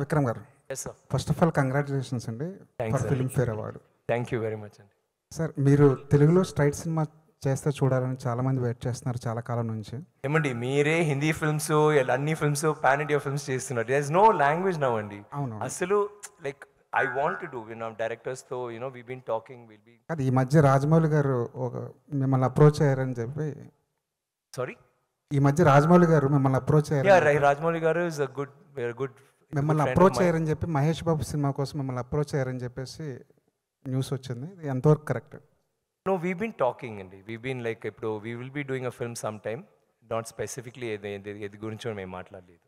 విక్రమ్ గారు, yes sir. First of all congratulations అండి thanks for Filmfare award. Thank you very much అండి. Sir, మీరు తెలుగులో straight cinema చేస్తే చూడాలని చాలామంది వెయిట్ చేస్తున్నారు చాలా కాలం నుంచి. ఏమండి మీరే హిందీ ఫిల్మ్స్ అన్ని ఫిల్మ్స్ పాన్ ఇండియా ఫిల్మ్స్ చేస్తున్నారు. There is no language now అండి. అవును. అసలు like I want to do డైరెక్టర్స్తో we been talking will be. అది ఈ మధ్య రాజమౌళి గారు మిమ్మల్ని అప్రోచ్ అయ్యారని చెప్పి. సారీ, ఈ మధ్య రాజమౌళి గారు మిమ్మల్ని అప్రోచ్ అయ్యారు. రాజమౌళి గారు ఇస్ అ గుడ్ మిమ్మల్ని అప్రోచ్ అయ్యారని చెప్పి మహేష్ బాబు సినిమా కోసం మిమ్మల్ని అప్రోచ్ అయ్యారని చెప్పేసి న్యూస్ వచ్చింది. ఇది ఎంతవరకు correct? No, we've been talking అండి. We've been like ఇప్పుడు we will be doing a film sometime. Not specifically ఏది గురించో మేము మాట్లాడలేదు.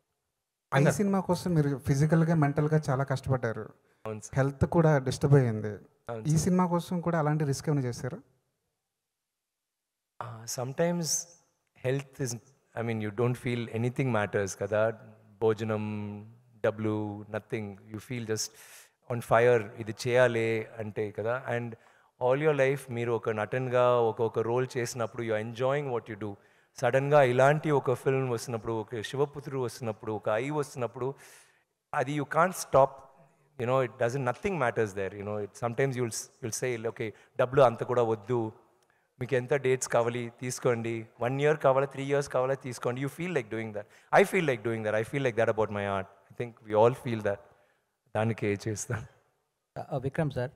ఈ సినిమా కోసం మీరు ఫిజికల్గా మెంటల్గా చాలా కష్టపడ్డారు. అవును సార్. హెల్త్ కూడా డిస్టర్బ్ అయ్యింది. అవును ఈ సార్. సినిమా కోసం కూడా అలాంటి రిస్క్ ఏమైనా చేశారు? Sometimes health is you don't feel anything matters కదా. భోజనం, డబ్బులు, nothing. You feel just on fire. ఇది చేయాలి అంటే కదా. అండ్ ఆల్ యువర్ లైఫ్ మీరు ఒక నటన్గా ఒక రోల్ చేసినప్పుడు you enjoying what you do. సడన్గా ఇలాంటి ఒక ఫిల్మ్ వస్తున్నప్పుడు, ఒక శివపుత్రుడు వస్తున్నప్పుడు, ఒక ఐ వస్తున్నప్పుడు, అది you can't stop. It doesn't nothing matters there. Sometimes you'll say okay డబ్బులు అంత కూడా వద్దు, మీకు ఎంత డేట్స్ కావాలి తీసుకోండి, 1 year కావాలా 3 years కావాలా తీసుకోండి. You feel like doing that. I feel like doing that. I feel like that about my art. I think we all feel that. దానికే చేస్తాను. విక్రమ్ సార్,